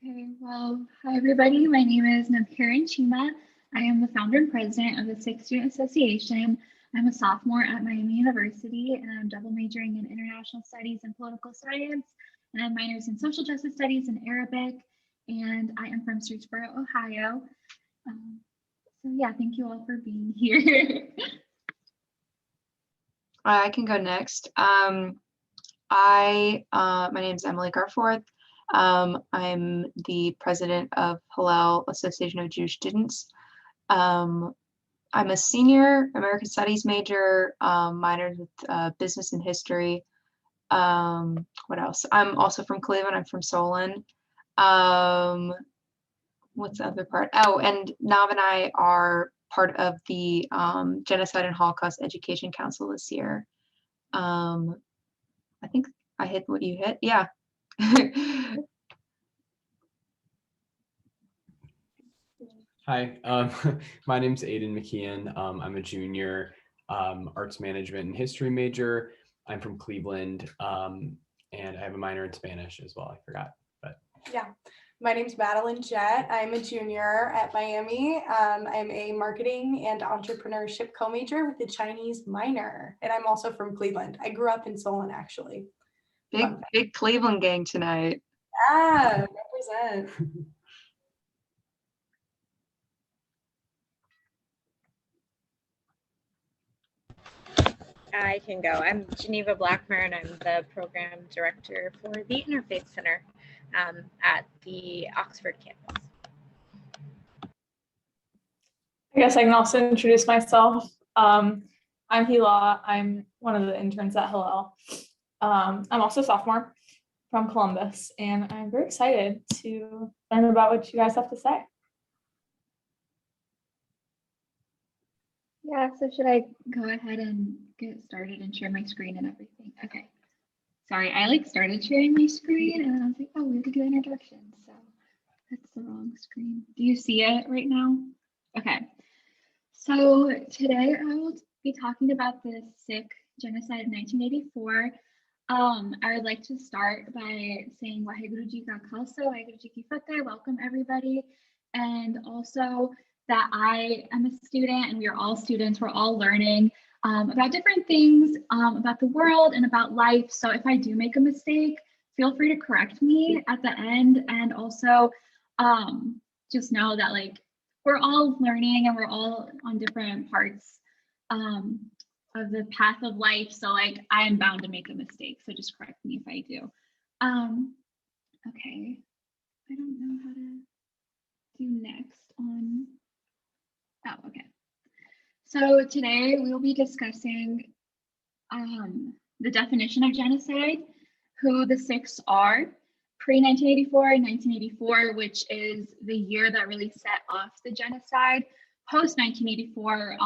Okay, well, hi everybody. My name is Navkiran Chima. I am the founder and president of the Sikh Student Association. I'm a sophomore at Miami University and I'm double majoring in international studies and political science. And I have minors in social justice studies and Arabic. And I am from Streetsboro, Ohio. So yeah, thank you all for being here. I can go next. My name is Emily Garforth. I'm the president of Hillel Association of Jewish Students. I'm a senior American Studies major, minored with business and history. What else? I'm also from Cleveland. I'm from Solon. What's the other part? Oh, and Nav and I are part of the Genocide and Holocaust Education Council this year. I think I hit what you hit. Yeah. Hi, my name's Aiden McKeon. I'm a junior arts management and history major. I'm from Cleveland, and I have a minor in Spanish as well. I forgot, but yeah. My name's Madeline Jett. I'm a junior at Miami. I'm a marketing and entrepreneurship co-major with a Chinese minor, and I'm also from Cleveland. I grew up in Solon, actually. Big Cleveland gang tonight. Yeah, represent. I can go. I'm Geneva Blackmer, and I'm the program director for the Interfaith Center at the Oxford campus. I guess I can also introduce myself. I'm Hillel. I'm one of the interns at Hillel. I'm also a sophomore from Columbus, and I'm very excited to learn about what you guys have to say. Yeah, so should I go ahead and get started and share my screen and everything? Okay. Sorry, I started sharing my screen and I was like, oh, we have to do introductions. So that's the wrong screen. Do you see it right now? Okay. So today I will be talking about the Sikh Genocide of 1984. I would like to start by saying Waheguru Ji Ka Khalsa, Waheguru Ji Ki Fateh, welcome everybody. And also that I am a student and we are all students, we're all learning about different things about the world and about life. So if I do make a mistake, feel free to correct me at the end. And also just know that we're all learning and we're all on different parts of the path of life. So I am bound to make a mistake. So just correct me if I do. Okay, I don't know how to do next on. Oh, okay. So today we will be discussing the definition of genocide, who the Sikhs are, pre-1984 and 1984, which is the year that really set off the genocide, post-1984,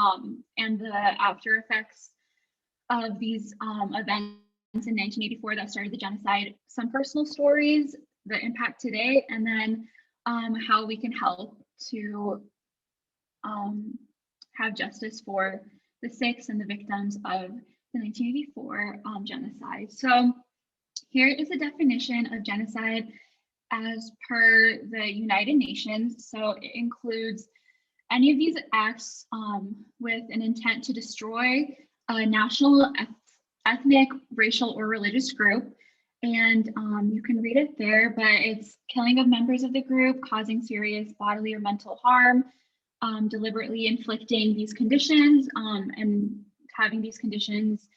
and the after effects of these events in 1984 that started the genocide, some personal stories, the impact today, and then how we can help to have justice for the Sikhs and the victims of the 1984 genocide. So here is a definition of genocide as per the United Nations. So it includes any of these acts with an intent to destroy a national, ethnic, racial, or religious group. And you can read it there, but it's killing of members of the group, causing serious bodily or mental harm, deliberately inflicting these conditions and having these conditions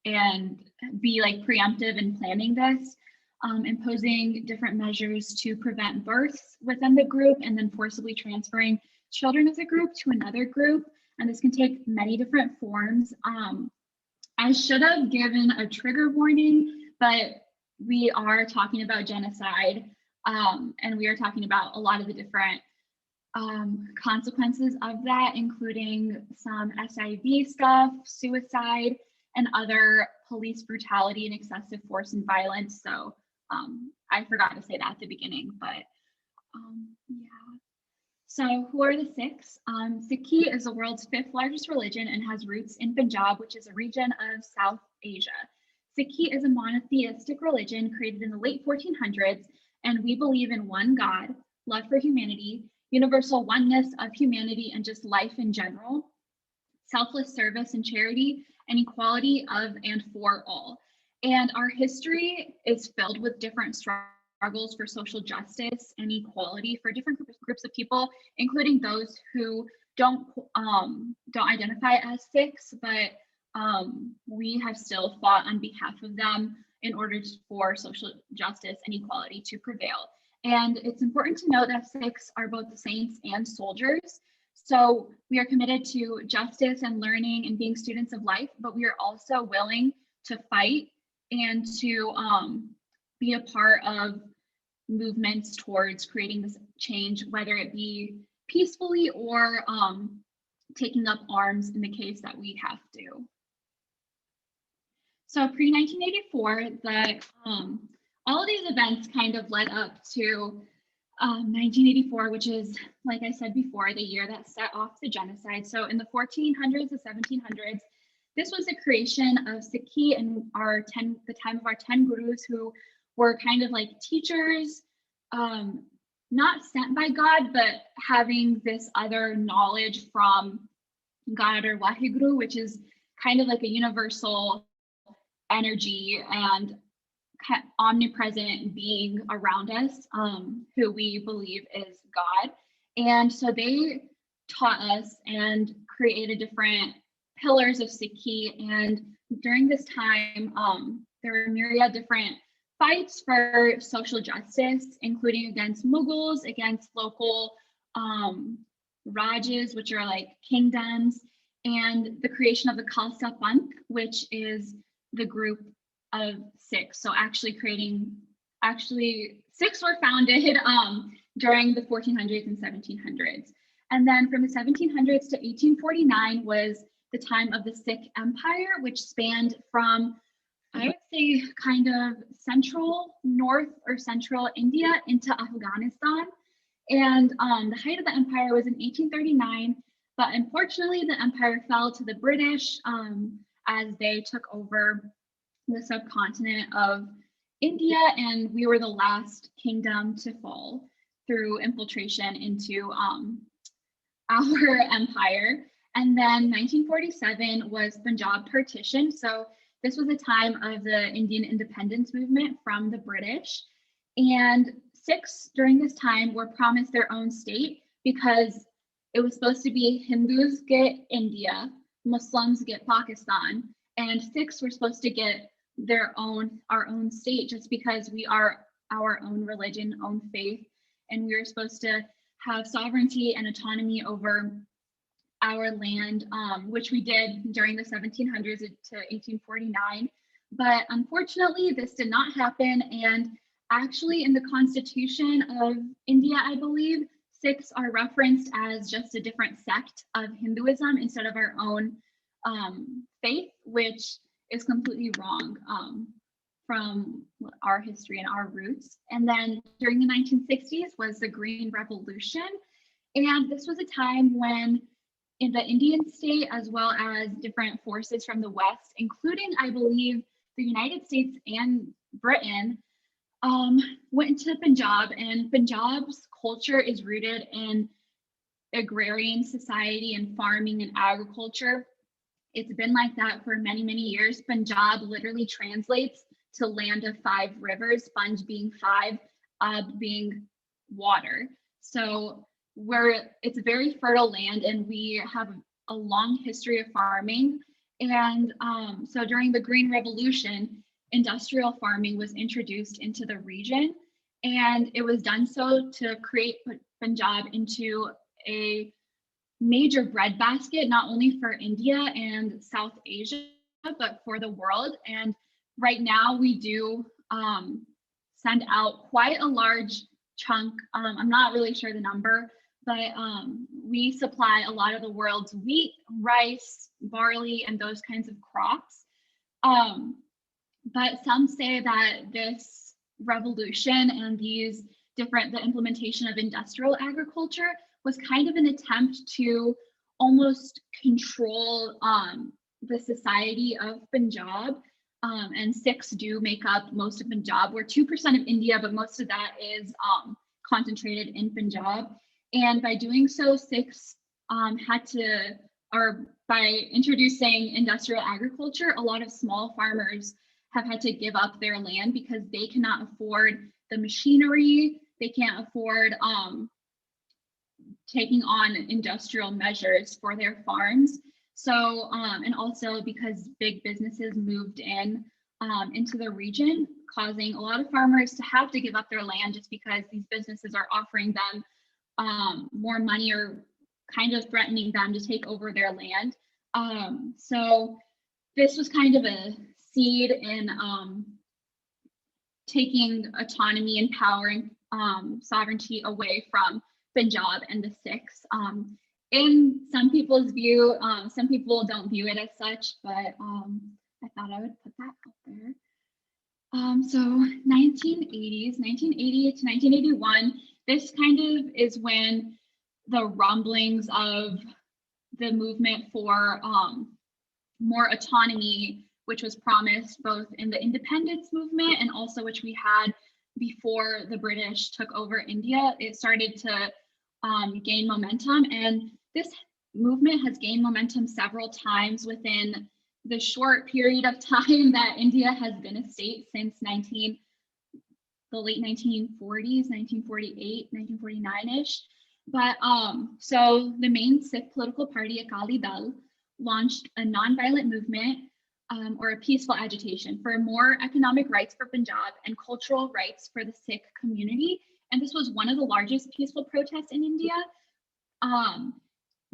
and be preemptive in planning this, imposing different measures to prevent births within the group and then forcibly transferring children of the group to another group. And this can take many different forms. I should have given a trigger warning, but we are talking about genocide and we are talking about a lot of the different consequences of that, including some SIV stuff, suicide, and other police brutality and excessive force and violence. So I forgot to say that at the beginning, but yeah. So who are the Sikhs? Sikhi is the world's 5th largest religion and has roots in Punjab, which is a region of South Asia. Sikhi is a monotheistic religion created in the late 1400s and we believe in one God, love for humanity, universal oneness of humanity and just life in general, selfless service and charity, and equality of and for all. And our history is filled with different struggles for social justice and equality for different groups of people, including those who don't identify as Sikhs, but we have still fought on behalf of them in order for social justice and equality to prevail. And it's important to note that Sikhs are both saints and soldiers. So we are committed to justice and learning and being students of life, but we are also willing to fight and to be a part of movements towards creating this change, whether it be peacefully or taking up arms in the case that we have to. So pre-1984, all of these events kind of led up to 1984, which is, like I said before, the year that set off the genocide. So in the 1400s to 1700s, this was the creation of Sikhi and the time of our 10 gurus, who were kind of like teachers, not sent by God, but having this other knowledge from God or Waheguru, which is kind of like a universal energy and omnipresent being around us, who we believe is God. And so they taught us and created different pillars of Sikhi. And during this time, there were myriad different fights for social justice, including against Mughals, against local Rajas, which are like kingdoms, and the creation of the Khalsa Panth, which is the group of Sikhs. So Sikhs were founded during the 1400s and 1700s. And then from the 1700s to 1849 was the time of the Sikh Empire, which spanned from, I would say, kind of north or central India into Afghanistan. And the height of the empire was in 1839, but unfortunately the empire fell to the British as they took over the subcontinent of India, and we were the last kingdom to fall through infiltration into our empire. And then 1947 was Punjab partition. So this was a time of the Indian independence movement from the British. And Sikhs during this time were promised their own state because it was supposed to be Hindus get India, Muslims get Pakistan, and Sikhs were supposed to get our own state, just because we are our own religion, own faith, and we were supposed to have sovereignty and autonomy over our land, which we did during the 1700s to 1849. But unfortunately, this did not happen. And actually, in the Constitution of India, I believe, Sikhs are referenced as just a different sect of Hinduism instead of our own faith, which is completely wrong from our history and our roots. And then during the 1960s was the Green Revolution. And this was a time when in the Indian state, as well as different forces from the West, including, I believe, the United States and Britain, went into Punjab. And Punjab's culture is rooted in agrarian society and farming and agriculture. It's been like that for many, many years. Punjab literally translates to land of 5 rivers, Punj being 5, Ab being water. So it's a very fertile land, and we have a long history of farming. And so during the Green Revolution, industrial farming was introduced into the region, and it was done so to create Punjab into a major breadbasket, not only for India and South Asia, but for the world. And right now we do send out quite a large chunk. I'm not really sure the number, but we supply a lot of the world's wheat, rice, barley, and those kinds of crops. But some say that this revolution and the implementation of industrial agriculture was kind of an attempt to almost control the society of Punjab and Sikhs do make up most of Punjab. We're 2% of India, but most of that is concentrated in Punjab. And by doing so, Sikhs had to, or by introducing industrial agriculture, a lot of small farmers have had to give up their land because they cannot afford the machinery, they can't afford taking on industrial measures for their farms. So, and also because big businesses moved in into the region, causing a lot of farmers to have to give up their land just because these businesses are offering them more money or kind of threatening them to take over their land. So this was kind of a seed in taking autonomy and power and sovereignty away from Punjab and the Sikhs. In some people's view, some people don't view it as such, but I thought I would put that out there. So 1980s, 1980 to 1981, this kind of is when the rumblings of the movement for more autonomy, which was promised both in the independence movement and also which we had before the British took over India, it started to gain momentum. And this movement has gained momentum several times within the short period of time that India has been a state since the late 1940s, 1948, 1949-ish. But so the main Sikh political party, Akali Dal, launched a nonviolent movement or a peaceful agitation for more economic rights for Punjab and cultural rights for the Sikh community. And this was one of the largest peaceful protests in India.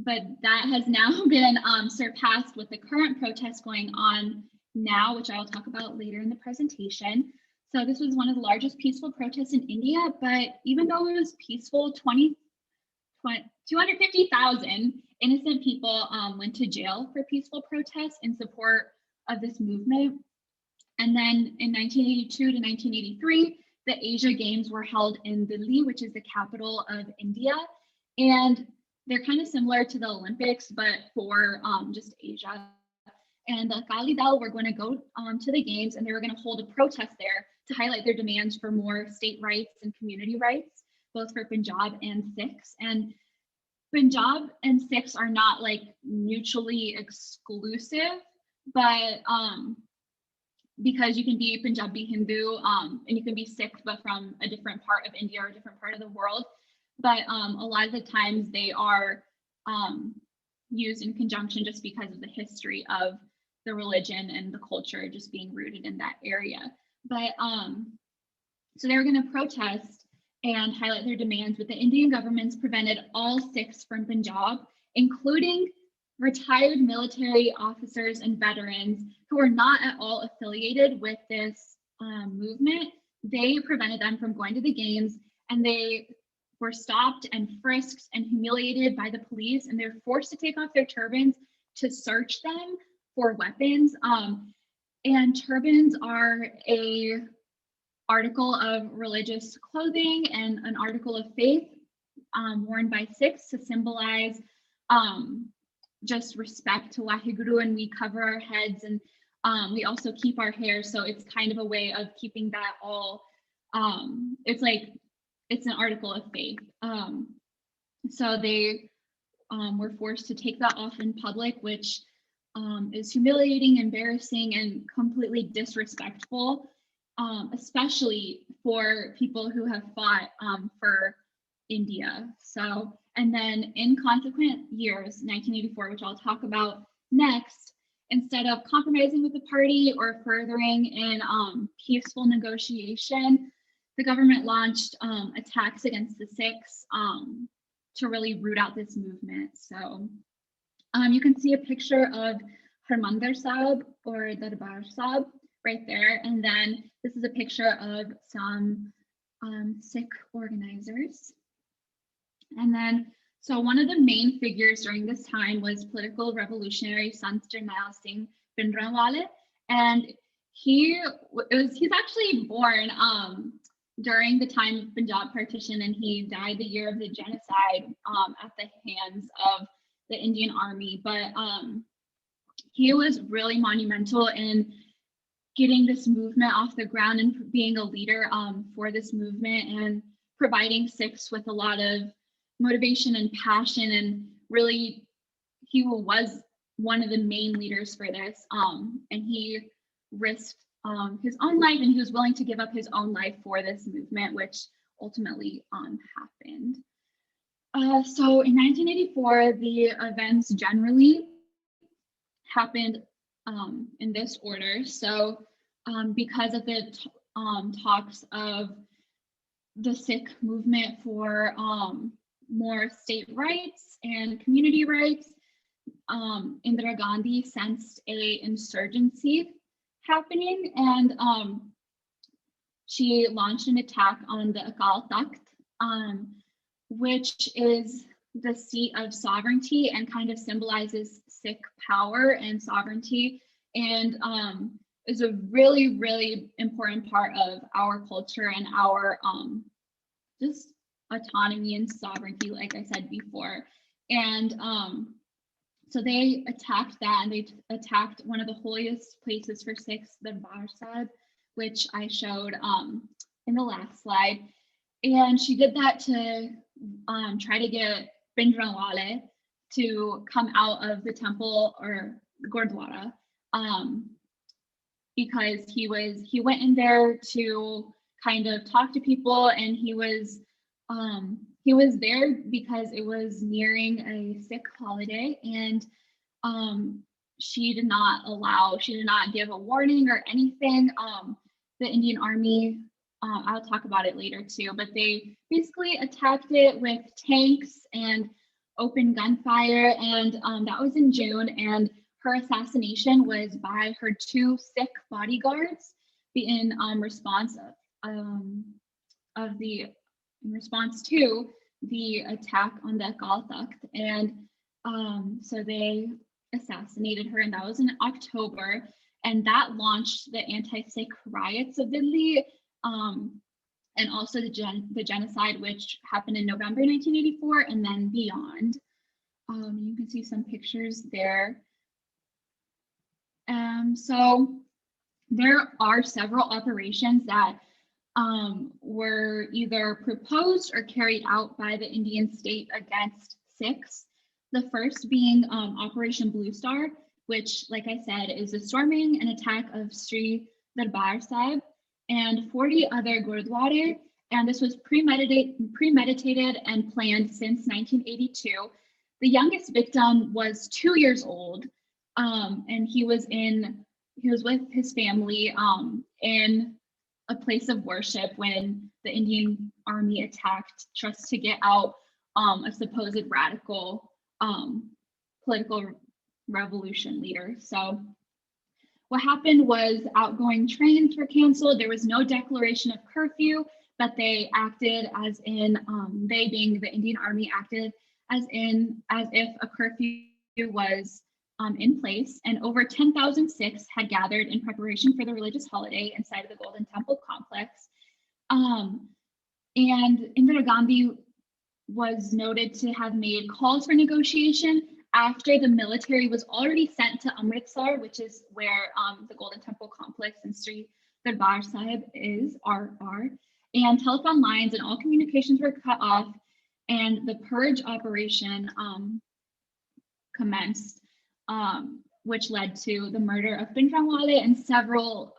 But that has now been surpassed with the current protests going on now, which I will talk about later in the presentation. So this was one of the largest peaceful protests in India, but even though it was peaceful, 250,000 innocent people went to jail for peaceful protests in support of this movement. And then in 1982 to 1983, the Asia Games were held in Delhi, which is the capital of India. And they're kind of similar to the Olympics, but for just Asia. And the Akali Dal were going to go to the games and they were going to hold a protest there to highlight their demands for more state rights and community rights, both for Punjab and Sikhs. And Punjab and Sikhs are not like mutually exclusive, but because you can be Punjabi Hindu and you can be Sikh, but from a different part of India or a different part of the world. But a lot of the times they are used in conjunction just because of the history of the religion and the culture just being rooted in that area. But so they were going to protest and highlight their demands, but the Indian governments prevented all Sikhs from Punjab, including retired military officers and veterans who were not at all affiliated with this movement. They prevented them from going to the games, and they were stopped and frisked and humiliated by the police, and they're forced to take off their turbans to search them for weapons. And turbans are a article of religious clothing and an article of faith worn by Sikhs to symbolize just respect to Waheguru, and we cover our heads and we also keep our hair. So it's kind of a way of keeping that all, it's an article of faith. So they were forced to take that off in public, which is humiliating, embarrassing, and completely disrespectful, especially for people who have fought for India. So, and then in consequent years, 1984, which I'll talk about next, instead of compromising with the party or furthering in peaceful negotiation, the government launched attacks against the Sikhs to really root out this movement. So you can see a picture of Harmandir Sahib or Darbar Sahib right there. And then this is a picture of some Sikh organizers. And then, so one of the main figures during this time was political revolutionary Sant Jarnail Singh Bhindranwale. And he's actually born during the time of Punjab partition, and he died the year of the genocide at the hands of the Indian Army. But he was really monumental in getting this movement off the ground and being a leader for this movement and providing Sikhs with a lot of motivation and passion. And really, he was one of the main leaders for this. And he risked his own life, and he was willing to give up his own life for this movement, which ultimately happened. So in 1984, the events generally happened in this order. So because of the talks of the Sikh movement for more state rights and community rights, Indira Gandhi sensed a insurgency happening, and she launched an attack on the Akal Takht, which is the seat of sovereignty and kind of symbolizes Sikh power and sovereignty, and is a really, really important part of our culture and our just autonomy and sovereignty, like I said before. And so they attacked that, and they attacked one of the holiest places for Sikhs, the Darbar Sahib, which I showed in the last slide. And she did that to try to get Bhindranwale to come out of the temple or Gurdwara, because he went in there to kind of talk to people, and he was there because it was nearing a Sikh holiday, and she did not give a warning or anything. The Indian Army, I'll talk about it later too, but they basically attacked it with tanks and open gunfire, and that was in June, and her assassination was by her 2 Sikh bodyguards in response to the attack on the Akal Takht. And so they assassinated her, and that was in October, and that launched the anti-Sikh riots of Delhi, and also the genocide, which happened in November 1984 and then beyond. You can see some pictures there. So there are several operations that were either proposed or carried out by the Indian state against Sikhs. The first being Operation Blue Star, which, like I said, is the storming and attack of Sri Darbar Sahib and 40 other Gurdwara, and this was premeditated and planned since 1982. The youngest victim was 2 years old, and he was with his family in a place of worship when the Indian Army attacked just to get out a supposed radical political revolution leader. So what happened was outgoing trains were canceled. There was no declaration of curfew, but they acted as in, they being the Indian Army, acted as if a curfew was in place, and over 10,000 Sikhs had gathered in preparation for the religious holiday inside of the Golden Temple complex. And Indira Gandhi was noted to have made calls for negotiation after the military was already sent to Amritsar, which is where the Golden Temple complex and Sri Darbar Sahib are. And telephone lines and all communications were cut off, and the purge operation commenced, which led to the murder of Bhindranwale and several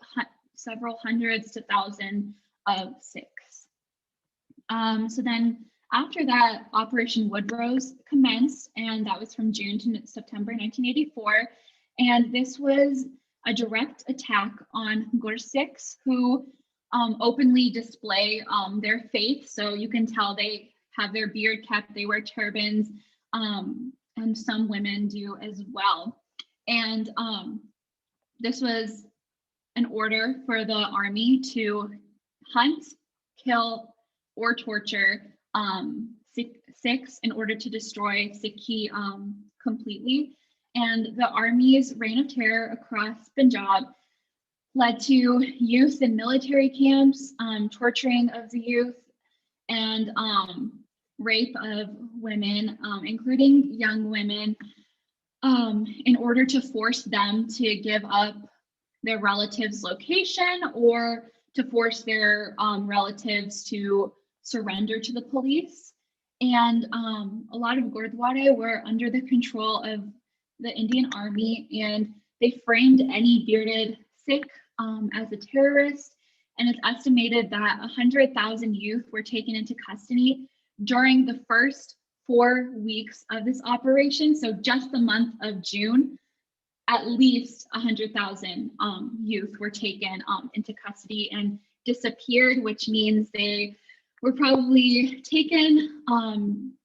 hundreds to thousands of Sikhs. So then after that, Operation Woodrose commenced, and that was from June to September 1984. And this was a direct attack on Gur Sikhs who openly display their faith. So you can tell they have their beard kept, they wear turbans, and some women do as well. And this was an order for the army to hunt, kill, or torture Sikhs in order to destroy Sikhi completely. And the army's reign of terror across Punjab led to youth in military camps, torturing of the youth, and rape of women, including young women, in order to force them to give up their relatives' location or to force their relatives to surrender to the police. And a lot of Gurdwara were under the control of the Indian Army, and they framed any bearded Sikh as a terrorist. And it's estimated that 100,000 youth were taken into custody during the first 4 weeks of this operation. So just the month of June, at least 100,000 youth were taken into custody and disappeared, which means they were probably taken,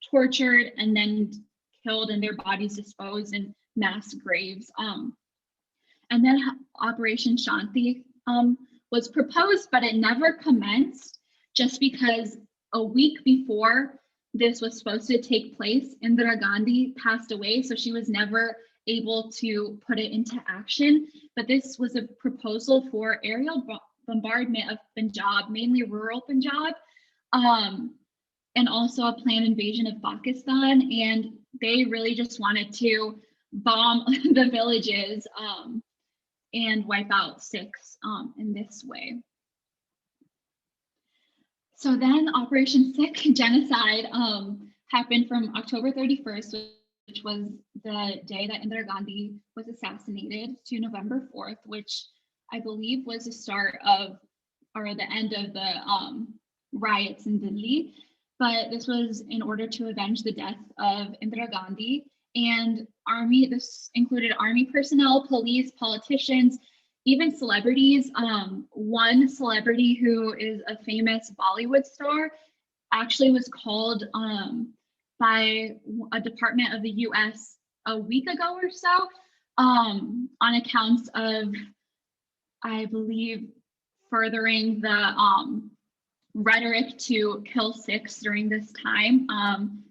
tortured, and then killed, and their bodies disposed in mass graves. And then Operation Shanti was proposed, but it never commenced, just because a week before this was supposed to take place, Indira Gandhi passed away, so she was never able to put it into action. But this was a proposal for aerial bombardment of Punjab, mainly rural Punjab, and also a planned invasion of Pakistan. And they really just wanted to bomb the villages and wipe out Sikhs in this way. So then Operation Sikh Genocide happened from October 31st, which was the day that Indira Gandhi was assassinated, to November 4th, which I believe was the start of, or the end of the riots in Delhi. But this was in order to avenge the death of Indira Gandhi. And army, this included army personnel, police, politicians, even celebrities. One celebrity who is a famous Bollywood star actually was called by a department of the US a week ago or so on accounts of, I believe, furthering the rhetoric to kill Sikhs during this time.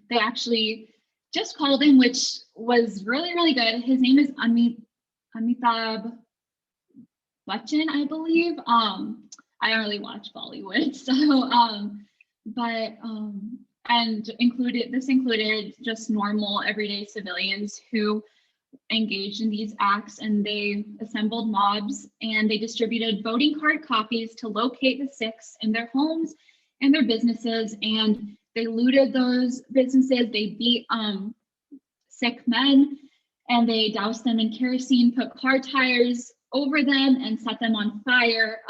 They actually just called him, which was really, really good. His name is Amitabh Bachchan, I believe. I don't really watch Bollywood, so and this included just normal everyday civilians who engaged in these acts, and they assembled mobs and they distributed voting card copies to locate the Sikhs in their homes and their businesses, and they looted those businesses. They beat Sikh men, and they doused them in kerosene, put car tires over them, and set them on fire.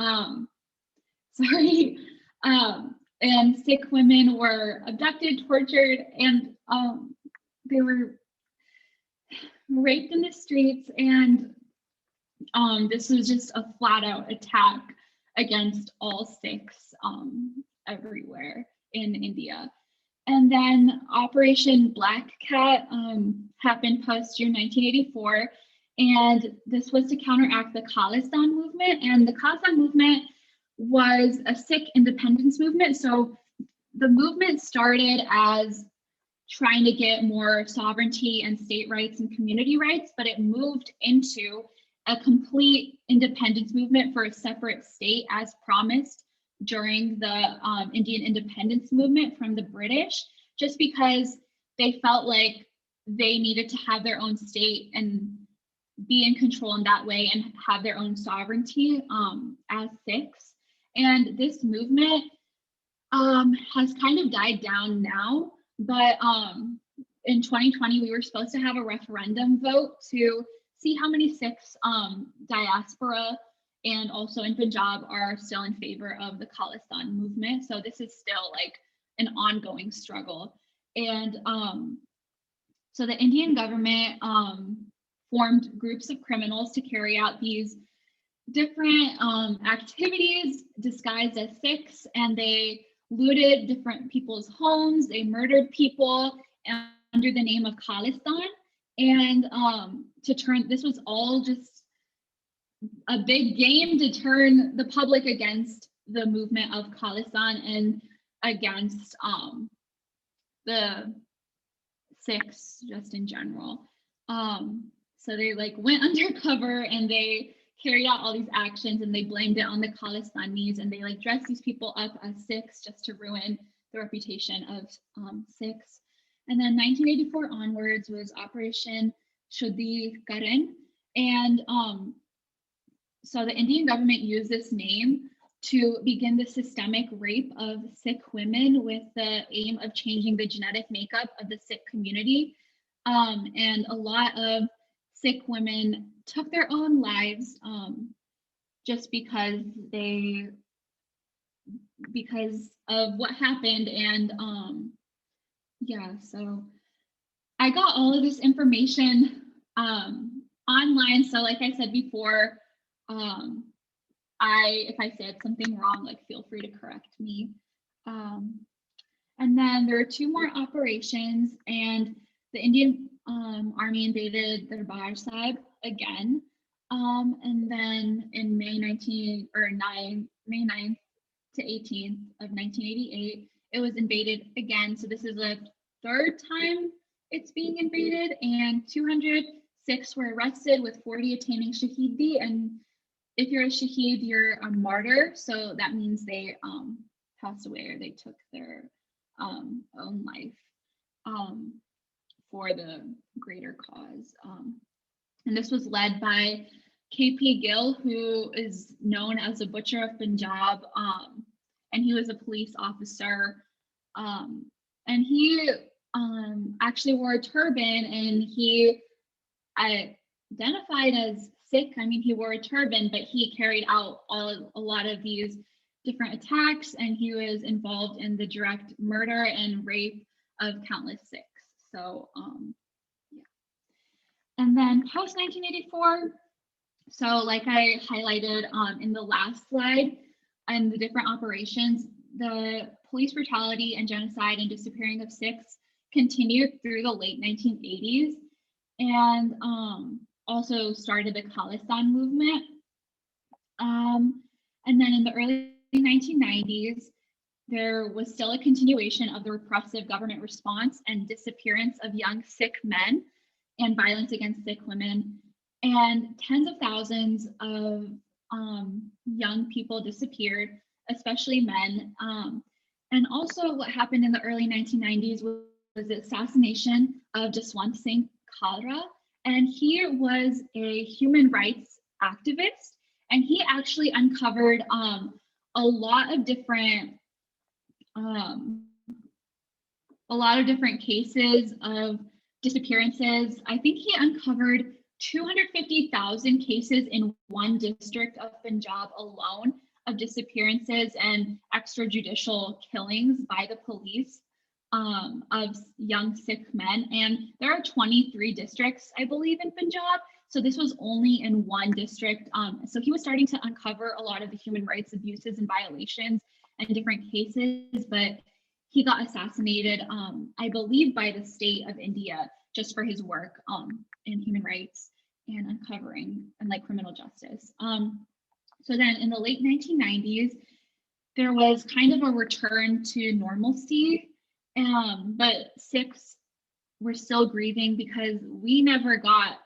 And Sikh women were abducted, tortured, and they were raped in the streets. And this was just a flat-out attack against all Sikhs everywhere in India. And then Operation Black Cat happened post-June 1984, and this was to counteract the Khalistan movement. And the Khalistan movement was a Sikh independence movement. So the movement started as trying to get more sovereignty and state rights and community rights, but it moved into a complete independence movement for a separate state, as promised during the Indian independence movement from the British, just because they felt like they needed to have their own state and be in control in that way and have their own sovereignty as Sikhs. And this movement has kind of died down now, but in 2020, we were supposed to have a referendum vote to see how many Sikhs diaspora and also in Punjab are still in favor of the Khalistan movement. So this is still like an ongoing struggle. And so the Indian government formed groups of criminals to carry out these different activities disguised as Sikhs, and they looted different people's homes, they murdered people under the name of Khalistan. And this was all just a big game to turn the public against the movement of Khalistan and against the Sikhs just in general. So they like went undercover and they carried out all these actions, and they blamed it on the Khalistanis, and they like dressed these people up as Sikhs just to ruin the reputation of Sikhs. And then 1984 onwards was Operation Shuddhikaran. And So the Indian government used this name to begin the systemic rape of Sikh women with the aim of changing the genetic makeup of the Sikh community. And a lot of Sikh women took their own lives just because of what happened. And yeah, so I got all of this information online. So like I said before, if I said something wrong, like feel free to correct me. And then there were 2 more operations, and the Indian Army invaded the Darbar Sahib again. And then in May 9th to 18th of 1988, it was invaded again. So this is the 3rd time it's being invaded, and 200 Sikhs were arrested, with 40 attaining Shahidi. And if you're a Shaheed, you're a martyr. So that means they passed away, or they took their own life for the greater cause. And this was led by KP Gill, who is known as the Butcher of Punjab, and he was a police officer. And he actually wore a turban, and he identified as Sikh. I mean, he wore a turban, but he carried out a lot of these different attacks, and he was involved in the direct murder and rape of countless Sikhs. So yeah. And then post 1984, so like I highlighted in the last slide, and the different operations, the police brutality and genocide and disappearing of Sikhs continued through the late 1980s, and also started the Khalistan movement. And then in the early 1990s, there was still a continuation of the repressive government response and disappearance of young Sikh men and violence against Sikh women. And tens of thousands of young people disappeared, especially men. And also what happened in the early 1990s was the assassination of Jaswant Singh Kalra. And he was a human rights activist, and he actually uncovered a lot of different cases of disappearances. I think he uncovered 250,000 cases in one district of Punjab alone of disappearances and extrajudicial killings by the police of young Sikh men. And there are 23 districts, I believe, in Punjab. So this was only in one district. So he was starting to uncover a lot of the human rights abuses and violations and different cases, but he got assassinated, I believe, by the state of India just for his work in human rights and uncovering and like criminal justice. So then in the late 1990s, there was kind of a return to normalcy, but Sikhs were still grieving because we never got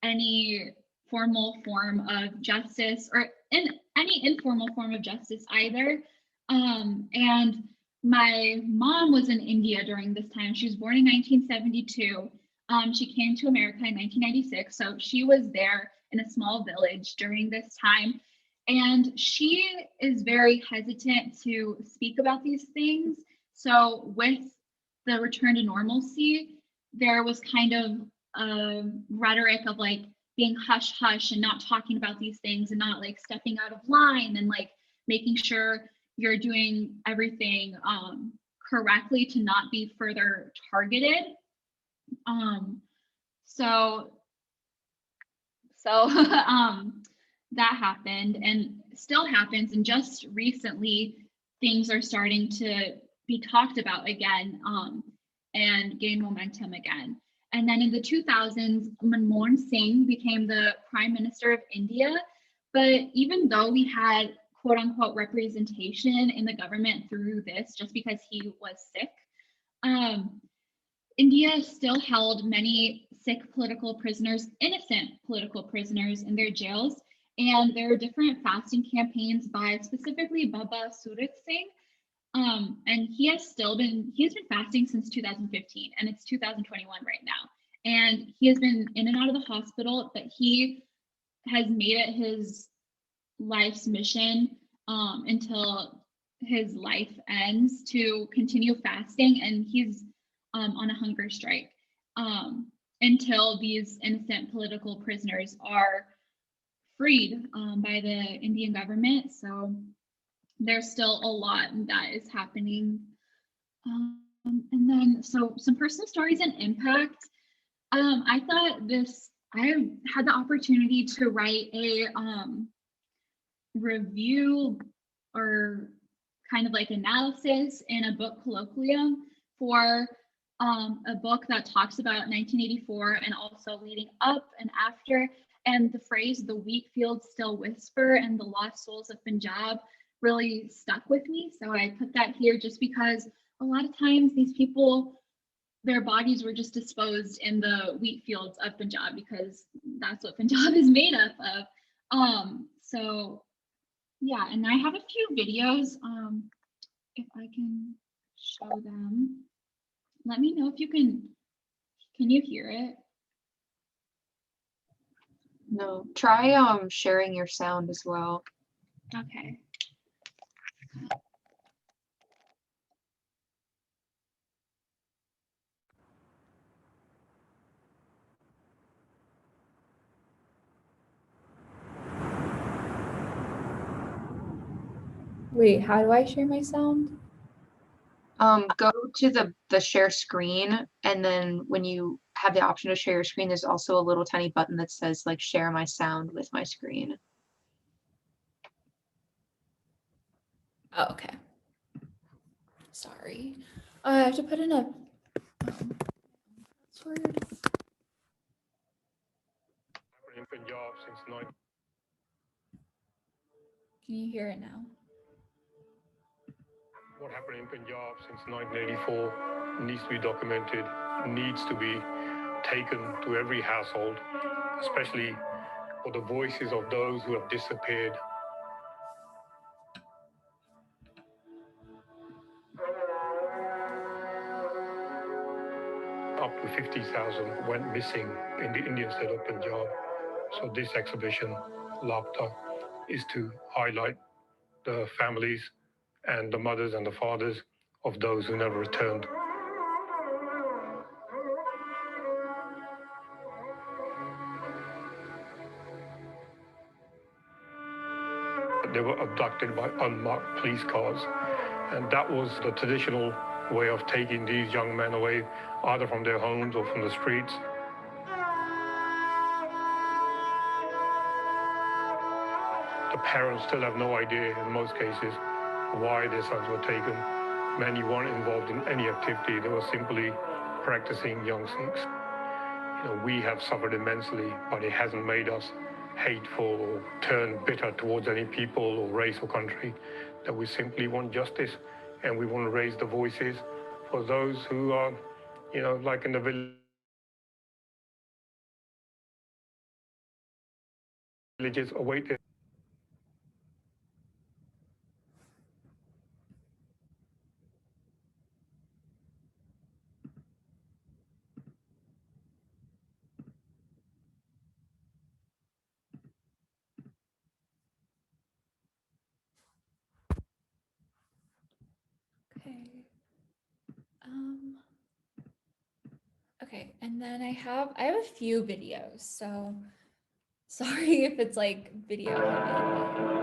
any formal form of justice, or any informal form of justice either. And my mom was in India during this time. She was born in 1972. She came to America in 1996. So she was there in a small village during this time. And she is very hesitant to speak about these things. So with the return to normalcy, there was kind of a rhetoric of like being hush hush and not talking about these things and not like stepping out of line and like making sure you're doing everything correctly to not be further targeted. So that happened and still happens. And just recently, things are starting to be talked about again and gain momentum again. And then in the 2000s, Manmohan Singh became the Prime Minister of India. But even though we had quote unquote representation in the government through this, just because he was Sikh, India still held many Sikh political prisoners, innocent political prisoners, in their jails. And there are different fasting campaigns by specifically Baba Surat Singh. And he has been fasting since 2015, and it's 2021 right now. And he has been in and out of the hospital, but he has made it his life's mission until his life ends to continue fasting, and he's on a hunger strike until these innocent political prisoners are freed by the Indian government. So there's still a lot that is happening. And then, so some personal stories and impact. I had the opportunity to write a review or kind of like analysis in a book colloquium for a book that talks about 1984 and also leading up and after. And the phrase, the wheat fields still whisper and the lost souls of Punjab really stuck with me. So I put that here just because a lot of times these people, their bodies were just disposed in the wheat fields of Punjab because that's what Punjab is made up of. So yeah, and I have a few videos. If I can show them, let me know if you can you hear it? No, try sharing your sound as well. Okay. Wait, how do I share my sound? Go to the share screen, and then when you have the option to share your screen, there's also a little tiny button that says like share my sound with my screen. Oh, okay. Sorry. I have to put in a password. In Punjab since Can you hear it now? what happened in Punjab since 1984 needs to be documented, needs to be taken to every household, especially for the voices of those who have disappeared. Up to 50,000 went missing in the Indian state of Punjab. So this exhibition, Lapta, is to highlight the families and the mothers and the fathers of those who never returned. They were abducted by unmarked police cars, and that was the traditional way of taking these young men away, either from their homes or from the streets. The parents still have no idea, in most cases, why their sons were taken. Many weren't involved in any activity. They were simply practicing young Sikhs. We have suffered immensely, but it hasn't made us hateful or turn bitter towards any people or race or country. That we simply want justice, and we want to raise the voices for those who are, like in the villages awaited. Okay. Okay, and then I have a few videos, so sorry if it's like video heavy.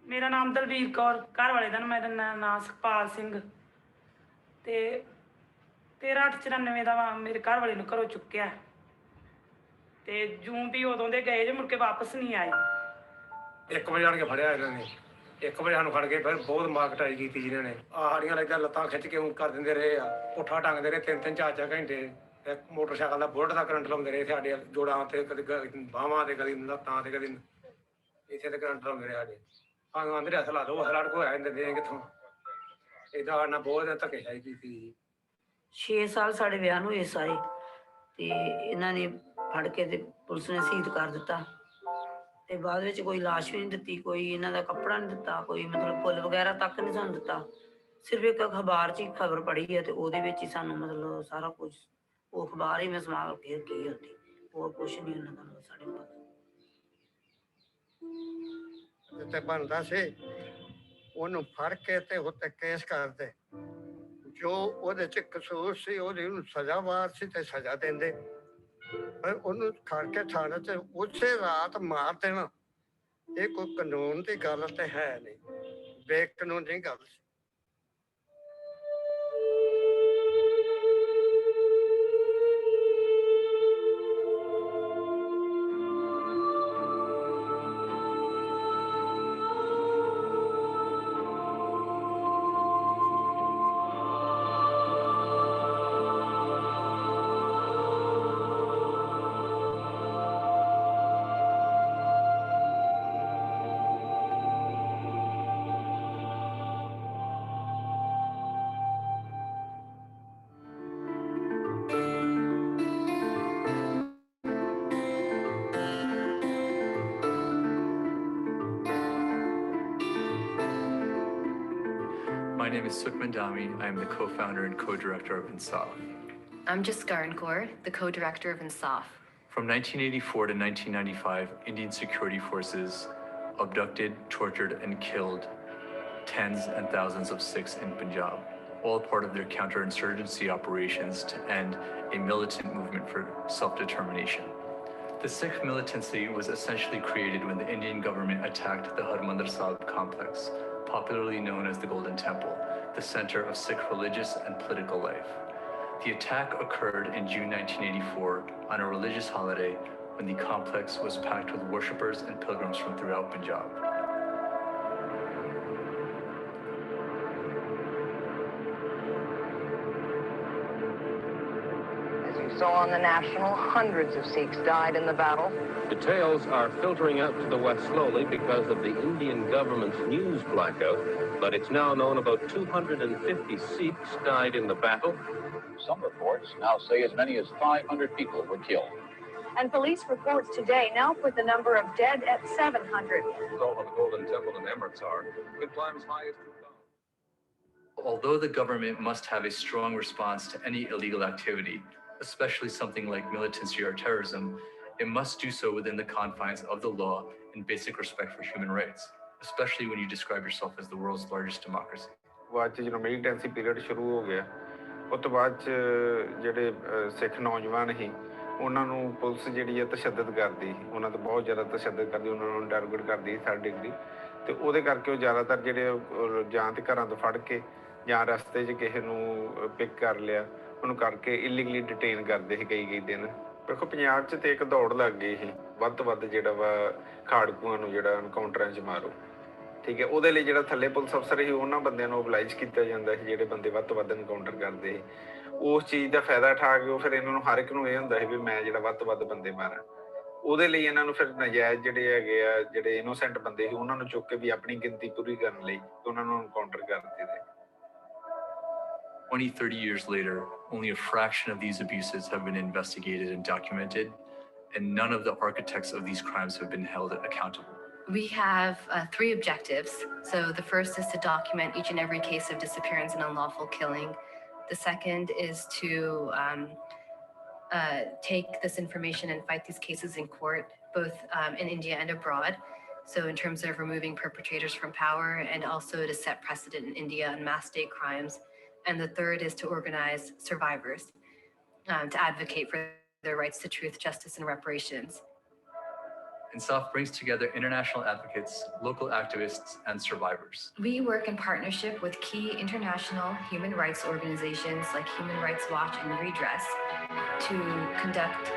ਮੇਰਾ ਨਾਮ ਦਲਵੀਰ ਕੌਰ, ਘਰ ਵਾਲੇ ਦਾ ਮੇਰਾ ਨਾਮ ਸੁਖਪਾਲ ਸਿੰਘ ਤੇ 13/8/94 ਦਾ ਮੇਰੇ ਘਰ ਵਾਲੇ ਨੂੰ ਘਰੋਂ ਚੁੱਕਿਆ ਤੇ ਜੂੰ ਵੀ ਉਦੋਂ ਦੇ ਗਏ ਜੇ ਮੁੜ ਕੇ ਵਾਪਸ ਨਹੀਂ ਆਏ। 1 ਵਜੇ ਆਣ ਕੇ ਫੜਿਆ ਇਹਨਾਂ ਨੇ, 1 ਵਜੇ ਸਾਨੂੰ ਫੜ ਕੇ ਫਿਰ ਬਹੁਤ ਮਾਰ ਕਟਾਈ ਕੀਤੀ ਜਿਹਨਾਂ ਨੇ। ਸਾਡੀਆਂ ਲੱਗਾ ਲੱਤਾਂ ਖਿੱਚ ਕੇ ਕਰ ਦਿੰਦੇ ਰਹੇ ਆ, ਪੁੱਠਾ ਟੰਗਦੇ ਰਹੇ 3-3 4-4 ਘੰਟੇ। ਇੱਕ ਮੋਟਰਸਾਈਕਲ ਦਾ ਬੁਲਟ ਦਾ ਕਰੰਟ ਲਾਉਂਦੇ ਰਹੇ ਸਾਡੇ ਜੋੜਾਂ ਤੇ, ਕਦੇ ਬਾਹਾਂ ਤੇ, ਕਦੇ ਲੱਤਾਂ ਤੇ, ਕਦੇ ਇੱਥੇ ਤੇ ਕਰੰਟ ਲਾਉਂਦੇ ਰਹੇ ਸਾਡੇ। ਸਾਨੂੰ ਆਂਦੇ ਹੱਥ ਲਾ ਲਓ, ਹਲਾੜ ਕੋ ਆਇਆ ਦਿੰਦੇ ਕਿੱਥੋਂ। ਇਹਦਾ ਨਾਲ ਬਹੁਤ ਧੱਕੇਸ਼ਾਹੀ ਕੀਤੀ। 6 ਸਾਲ ਸਾਡੇ ਵਿਆਹ ਨੂੰ ਹੋਏ ਸਾਰੇ ਤੇ ਇਹਨਾਂ ਨੇ ਫੜ ਕੇ ਤੇ ਪੁਲਿਸ ਨੇ ਸ਼ਹੀਦ ਕਰ ਦਿੱਤਾ ਤੇ ਬਾਅਦ ਵਿੱਚ ਕੋਈ ਲਾਸ਼ ਵੀ ਨਹੀਂ ਦਿੱਤੀ, ਕੋਈ ਇਹਨਾਂ ਦਾ ਕੱਪੜਾ ਨਹੀਂ ਦਿੱਤਾ, ਕੋਈ ਮਤਲਬ ਫੁੱਲ ਵਗੈਰਾ ਤੱਕ ਨਹੀਂ ਸਾਨੂੰ ਦਿੱਤਾ। ਸਿਰਫ ਇੱਕ ਅਖਬਾਰ 'ਚ ਹੀ ਖਬਰ ਪੜ੍ਹੀ ਹੈ ਤੇ ਉਹਦੇ ਵਿੱਚ ਹੀ ਸਾਨੂੰ ਮਤਲਬ ਸਾਰਾ ਕੁਝ ਉਹ ਅਖਬਾਰ ਹੀ ਮੈਂ ਸੰਭਾਲ ਕੇ ਰੱਖੀ ਹੁੰਦੀ, ਹੋਰ ਕੁਛ ਨਹੀਂ ਉਹਨਾਂ ਦਾ ਸਾਡੇ ਕੋਲ ਪਤਾ। ਜਿੱਥੇ ਬਣਦਾ ਸੀ ਉਹਨੂੰ ਫੜ ਕੇ ਤੇ ਉੱਤੇ ਕੇਸ ਕਰਦੇ, ਜੋ ਉਹਦੇ 'ਚ ਕਸੂਰ ਸੀ ਉਹਦੀ ਉਹਨੂੰ ਸਜ਼ਾ ਵਾਰ ਸੀ ਤੇ ਸਜ਼ਾ ਦਿੰਦੇ, ਪਰ ਉਹਨੂੰ ਖੜ ਕੇ ਥਾਣੇ 'ਚ ਉਸੇ ਰਾਤ ਮਾਰ ਦੇਣਾ ਇਹ ਕੋਈ ਕਾਨੂੰਨ ਦੀ ਗੱਲ ਤੇ ਹੈ ਨਹੀਂ, ਬੇਕਾਨੂੰਨੀ ਗੱਲ ਸੀ। My name is Sukman Dami. I am the co-founder and co-director of INSAF. I'm Jaskaran Kaur, the co-director of INSAF. From 1984 to 1995, Indian security forces abducted, tortured, and killed tens and thousands of Sikhs in Punjab, all part of their counterinsurgency operations to end a militant movement for self-determination. The Sikh militancy was essentially created when the Indian government attacked the Harmandir Sahib complex, popularly known as the Golden Temple, the center of Sikh religious and political life. The attack occurred in June 1984 on a religious holiday when the complex was packed with worshippers and pilgrims from throughout Punjab. As you saw on the National, hundreds of Sikhs died in the battle. Details are filtering out to the west slowly because of the Indian government's news blackout, but it's now known about 250 Sikhs died in the battle. Some reports now say as many as 500 people were killed. And police reports today now put the number of dead at 700. The result of the Golden Temple and Amritsar could climb as high as 2,000. Although the government must have a strong response to any illegal activity, especially something like militancy or terrorism, it must do so within the confines of the law and basic respect for human rights, especially when you describe yourself as the world's largest democracy. ਬਾਅਦ 'ਚ ਜਦੋਂ militancy period ਸ਼ੁਰੂ ਹੋ ਗਿਆ ਉਸ ਤੋਂ ਬਾਅਦ 'ਚ ਜਿਹੜੇ ਸਿੱਖ ਨੌਜਵਾਨ ਸੀ ਉਹਨਾਂ ਨੂੰ ਪੁਲਿਸ ਜਿਹੜੀ ਹੈ ਤਸ਼ੱਦਦ ਕਰਦੀ ਸੀ, ਉਹਨਾਂ ਤੋਂ ਬਹੁਤ ਜ਼ਿਆਦਾ ਤਸ਼ੱਦਦ ਕਰਦੀ, ਉਹਨਾਂ ਨੂੰ ਟਾਰਗੇਟ ਕਰਦੀ 3rd ਡਿਗਰੀ, ਤੇ ਉਹਦੇ ਕਰਕੇ ਉਹ ਜ਼ਿਆਦਾਤਰ ਜਿਹੜੇ ਜਾਂ ਤੇ ਘਰਾਂ ਤੋਂ ਫੜ ਕੇ ਜਾਂ ਰਸਤੇ 'ਚ ਕਿਸੇ ਨੂੰ ਪਿਕ ਕਰ ਲਿਆ ਉਹਨੂੰ ਕਰਕੇ ਇਲੀਗਲੀ ਡਿਟੇਨ ਕਰਦੇ ਸੀ ਕਈ ਦਿਨ। ਵੇਖੋ ਪੰਜਾਬ 'ਚ ਤੇ ਇੱਕ ਦੌੜ ਲੱਗ ਗਈ ਸੀ ਵੱਧ ਤੋਂ ਵੱਧ ਜਿਹੜਾ ਵਾ ਖਾੜਕੂਆਂ ਨੂੰ ਜਿਹੜਾ ਐਨਕਾਊਂਟਰਾਂ 'ਚ ਮਾਰੋ, ਠੀਕ ਹੈ। ਉਹਦੇ ਲਈ ਜਿਹੜਾ ਥੱਲੇ ਪੁਲਿਸ ਅਫਸਰ ਸੀ ਉਹਨਾਂ ਬੰਦਿਆਂ ਨੂੰ ਓਬਲਾਈਜ਼ ਕੀਤਾ ਜਾਂਦਾ ਸੀ ਜਿਹੜੇ ਬੰਦੇ ਵੱਧ ਤੋਂ ਵੱਧ ਐਨਕਾਊਂਟਰ ਕਰਦੇ ਸੀ। ਉਸ ਚੀਜ਼ ਦਾ ਫਾਇਦਾ ਉਠਾ ਕੇ ਉਹ ਫਿਰ ਇਹਨਾਂ ਨੂੰ ਹਰ ਇੱਕ ਨੂੰ ਇਹ ਹੁੰਦਾ ਸੀ ਵੀ ਮੈਂ ਜਿਹੜਾ ਵੱਧ ਤੋਂ ਵੱਧ ਬੰਦੇ ਮਾਰਾਂ। ਉਹਦੇ ਲਈ ਇਹਨਾਂ ਨੂੰ ਫਿਰ ਨਜਾਇਜ਼ ਜਿਹੜੇ ਹੈਗੇ ਆ ਜਿਹੜੇ ਇਨੋਸੈਂਟ ਬੰਦੇ ਸੀ ਉਹਨਾਂ ਨੂੰ ਚੁੱਕ ਕੇ ਵੀ ਆਪਣੀ ਗਿਣਤੀ ਪੂਰੀ ਕਰਨ ਲਈ ਉਹਨਾਂ ਨੂੰ ਐਨਕਾਊਂਟਰ ਕਰ ਦਿੱਤੇ। 20-30 years later, only a fraction of these abuses have been investigated and documented, and none of the architects of these crimes have been held accountable. We have 3 objectives. So the first is to document each and every case of disappearance and unlawful killing. The second is to take this information and fight these cases in court, both in India and abroad. So in terms of removing perpetrators from power and also to set precedent in India on mass state crimes. And the third is to organize survivors to advocate for their rights to truth, justice, and reparations. INSAF brings together international advocates, local activists, and survivors. We work in partnership with key international human rights organizations like Human Rights Watch and Redress to conduct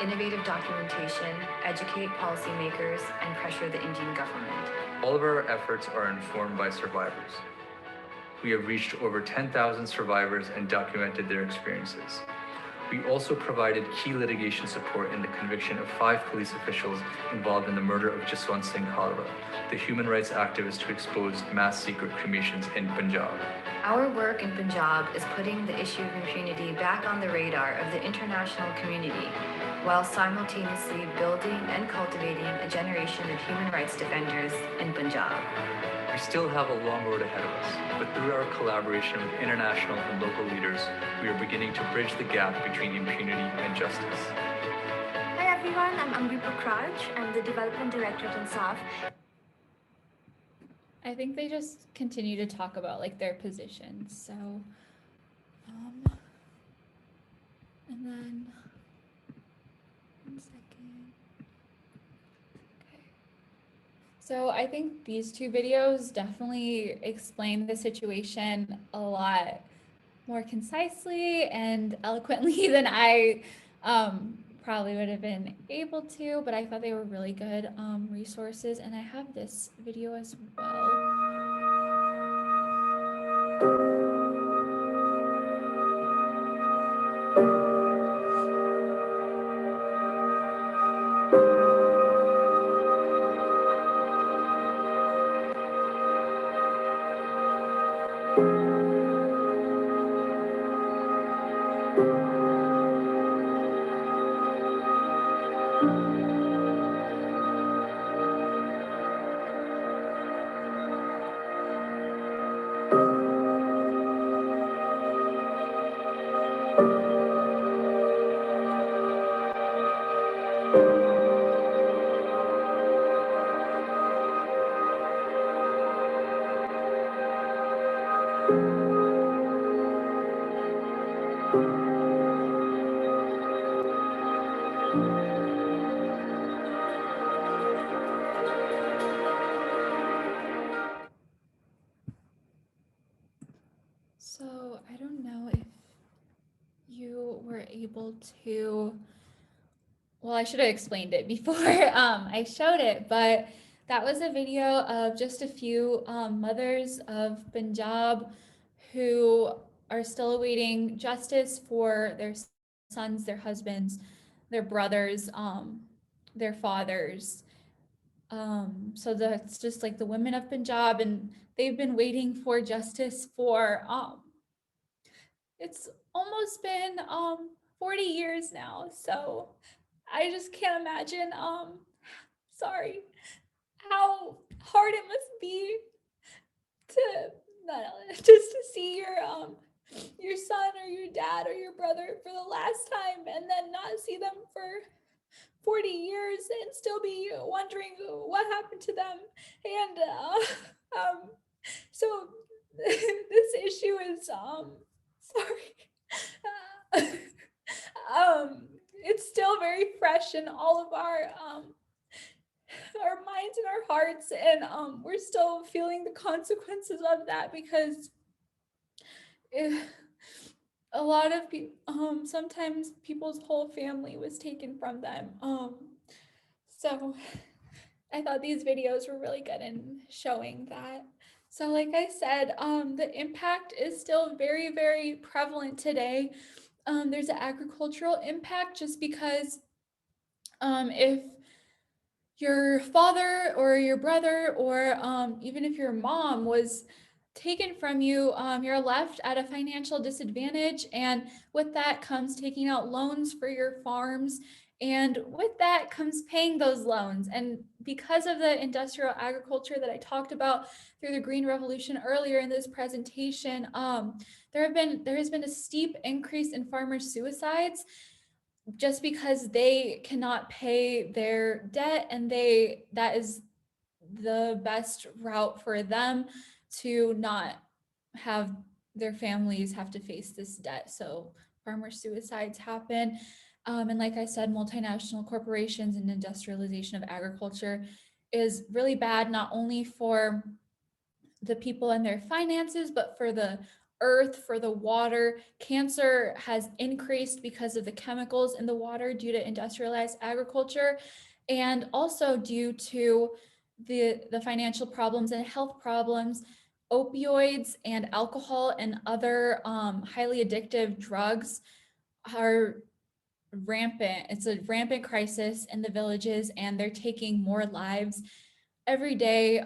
innovative documentation, educate policymakers, and pressure the Indian government. All of our efforts are informed by survivors. We have reached over 10,000 survivors and documented their experiences. We also provided key litigation support in the conviction of 5 police officials involved in the murder of Jaswant Singh Halwa, the human rights activist who exposed mass secret cremations in Punjab. Our work in Punjab is putting the issue of impunity back on the radar of the international community, while simultaneously building and cultivating a generation of human rights defenders in Punjab. We still have a long road ahead of us, but through our collaboration with international and local leaders, we are beginning to bridge the gap between impunity and justice. Hi everyone, I'm Amrita Kraj. I'm the Development Director at INSAF. I think they just continue to talk about like their positions. So, and then, one second. Okay. So I think these two videos definitely explain the situation a lot more concisely and eloquently than I probably would have been able to, but I thought they were really good resources, and I have this video as well. So I don't know if you were able to, well, I should have explained it before I showed it, but that was a video of just a few mothers of Punjab who are still awaiting justice for their sons, their husbands, their brothers, their fathers. So that's just like the women of Punjab, and they've been waiting for justice for it's almost been 40 years now. So I just can't imagine sorry, how hard it must be to just to see your son or your dad or your brother for the last time and then not see them for 40 years and still be wondering what happened to them. And so this issue is sorry. It's still very fresh in all of our minds and our hearts, and we're still feeling the consequences of that, because a lot of people, sometimes people's whole family was taken from them. So I thought these videos were really good in showing that. So like I said, the impact is still very, very prevalent today. There's an agricultural impact, just because if your father or your brother or even if your mom was taken from you, you're left at a financial disadvantage, and with that comes taking out loans for your farms, and with that comes paying those loans. And because of the industrial agriculture that I talked about through the Green Revolution earlier in this presentation, there has been a steep increase in farmer suicides, just because they cannot pay their debt, and that is the best route for them to not have their families have to face this debt. So farmer suicides happen. And like I said, multinational corporations and industrialization of agriculture is really bad, not only for the people and their finances, but for the earth, for the water. Cancer has increased because of the chemicals in the water due to industrialized agriculture, and also due to the financial problems and health problems. Opioids and alcohol and other highly addictive drugs are rampant. It's a rampant crisis in the villages, and they're taking more lives every day.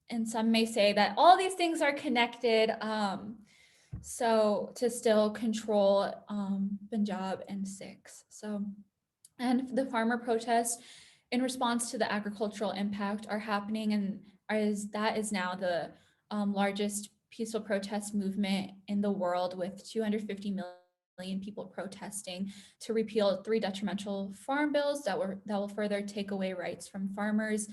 and some may say that all these things are connected, so to still control Punjab and Sikhs. So, and the farmer protests in response to the agricultural impact are happening, and that is now the largest peaceful protest movement in the world, with 250 million people protesting to repeal 3 detrimental farm bills that will further take away rights from farmers.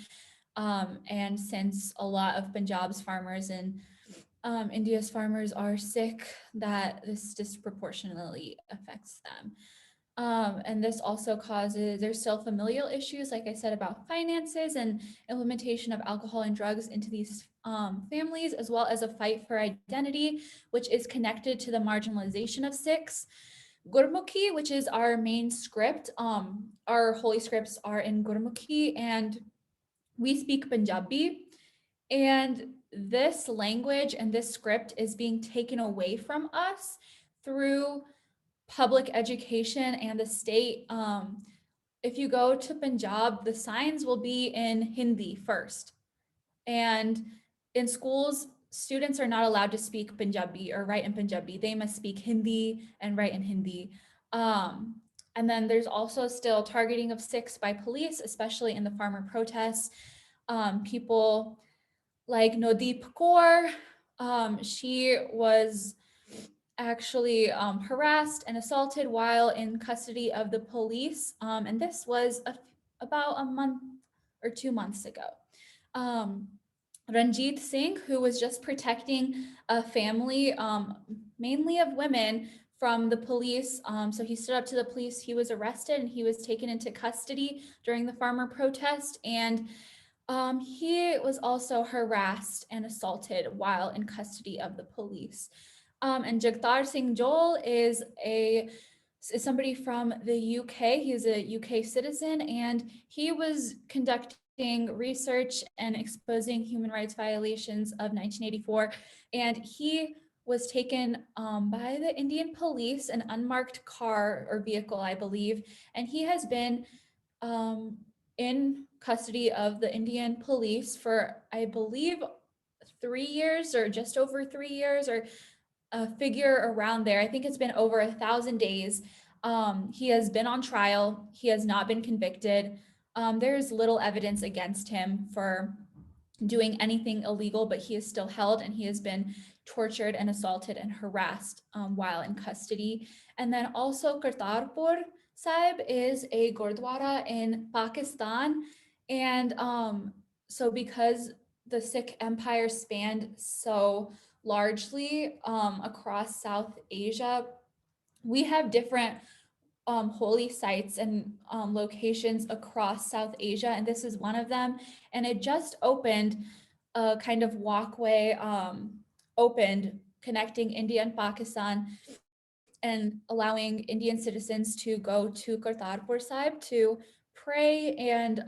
And since a lot of Punjab's farmers and India's farmers are Sikh, that this disproportionately affects them. And this also there's still familial issues, like I said, about finances and implementation of alcohol and drugs into these families, as well as a fight for identity, which is connected to the marginalization of Sikhs. Gurmukhi, which is our main script, our holy scripts are in Gurmukhi, and we speak Punjabi. And this language and this script is being taken away from us through public education and the state. If you go to Punjab, the signs will be in Hindi first. And in schools, students are not allowed to speak Punjabi or write in Punjabi. They must speak Hindi and write in Hindi. And then there's also still targeting of Sikhs by police, especially in the farmer protests. People like Nodeep Kaur, she was actually harassed and assaulted while in custody of the police. And this was about a month or 2 months ago. Ranjit Singh, who was just protecting a family, mainly of women, from the police. So he stood up to the police, he was arrested, and he was taken into custody during the farmer protest. And he was also harassed and assaulted while in custody of the police. And Jagtar Singh Joel is somebody from the UK. He's a UK citizen, and he was conducting research and exposing human rights violations of 1984. And he was taken by the Indian police, an unmarked car or vehicle, I believe. And he has been in custody of the Indian police for, I believe, 3 years or just over 3 years, or a figure around there. I think it's been over 1,000 days. He has been on trial. He has not been convicted. There's little evidence against him for doing anything illegal, but he is still held, and he has been tortured and assaulted and harassed while in custody. And then also Kartarpur Sahib is a Gurdwara in Pakistan. And so because the Sikh empire spanned so largely across South Asia, we have different holy sites and locations across South Asia, and this is one of them. And it just opened a kind of walkway, opened connecting India and Pakistan, and allowing Indian citizens to go to Kartarpur Sahib to pray and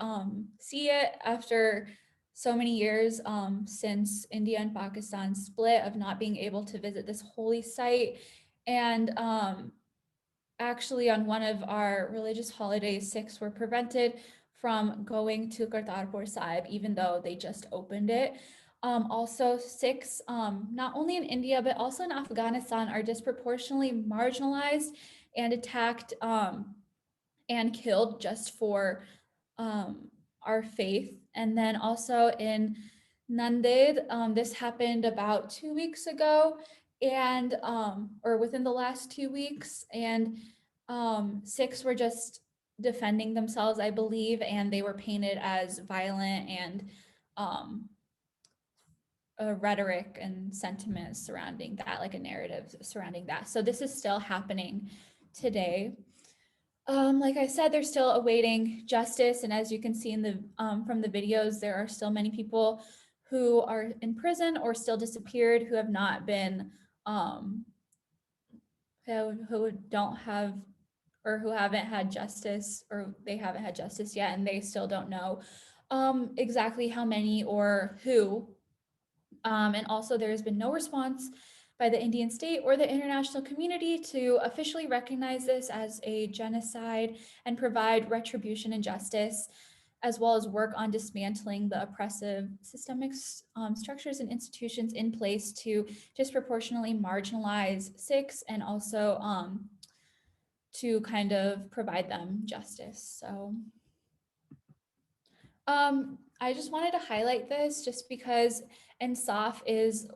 see it after so many years since India and Pakistan split, of not being able to visit this holy site. And actually on one of our religious holidays, Sikhs were prevented from going to Kartarpur Sahib, even though they just opened it. Also, Sikhs, not only in India, but also in Afghanistan, are disproportionately marginalized and attacked and killed just for our faith. And then also in Nanded, this happened about 2 weeks ago, and or within the last 2 weeks, and Sikhs were just defending themselves, I believe, and they were painted as violent, and a rhetoric and sentiment surrounding that, like a narrative surrounding that. So this is still happening today. Like I said, they're still awaiting justice, and as you can see in the from the videos, there are still many people who are in prison or still disappeared, who have not been who don't have, or who haven't had justice, or they haven't had justice yet, and they still don't know exactly how many or who. And also there has been no response by the Indian state or the international community to officially recognize this as a genocide and provide retribution and justice. as well as work on dismantling the oppressive systemic structures and institutions in place to disproportionately marginalize Sikhs and also to kind of provide them justice. So I just wanted to highlight this just because NSOF is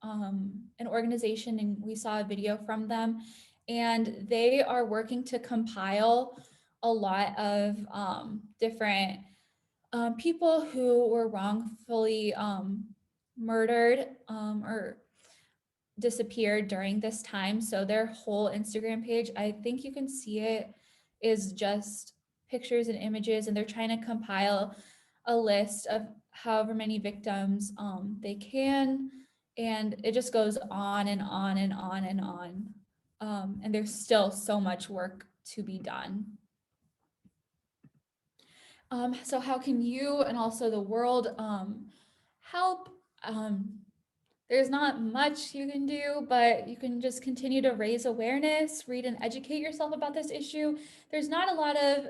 an organization, and we saw a video from them, and they are working to compile a lot of different people who were wrongfully murdered or disappeared during this time. So their whole Instagram page, I think you can see it, is just pictures and images, and they're trying to compile a list of however many victims they can, and it just goes on and on and on and on. And there's still so much work to be done. So how can you and also the world help? There's not much you can do, but you can just continue to raise awareness, read and educate yourself about this issue. There's not a lot of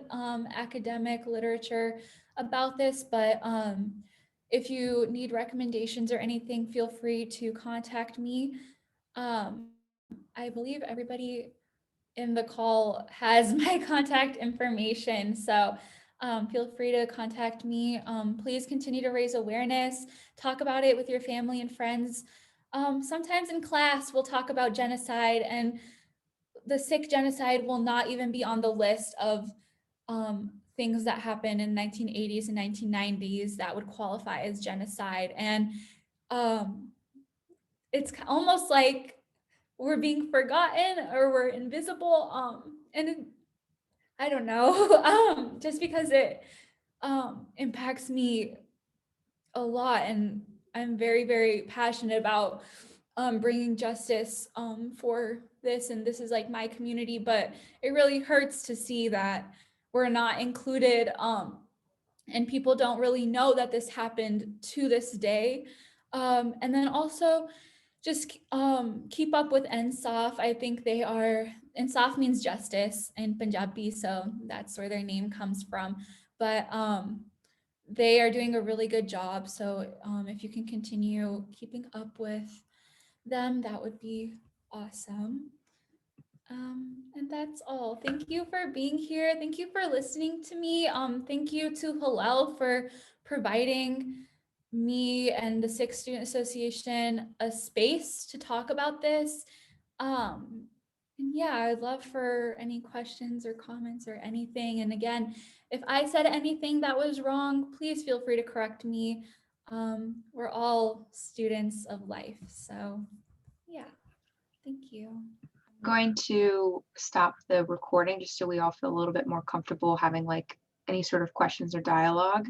academic literature about this, but if you need recommendations or anything, feel free to contact me. I believe everybody in the call has my contact information, so feel free to contact me. Please continue to raise awareness, talk about it with your family and friends. Sometimes in class, we'll talk about genocide, and the Sikh genocide will not even be on the list of things that happened in 1980s and 1990s that would qualify as genocide. And it's almost like we're being forgotten or we're invisible. And I don't know, just because it impacts me a lot, and I'm very, very passionate about bringing justice for this, and this is like my community, but it really hurts to see that we're not included, and people don't really know that this happened to this day. And then also just keep up with NSOF. I think they are, NSOF means justice in Punjabi, so that's where their name comes from. But they are doing a really good job. So if you can continue keeping up with them, that would be awesome. And that's all. Thank you for being here. Thank you for listening to me. Thank you to Hillel for providing me and the Sikh Student Association a space to talk about this. And yeah, I'd love for any questions or comments or anything. And again, if I said anything that was wrong, please feel free to correct me. We're all students of life. So yeah, thank you. Going to stop the recording just so we all feel a little bit more comfortable having like any sort of questions or dialogue.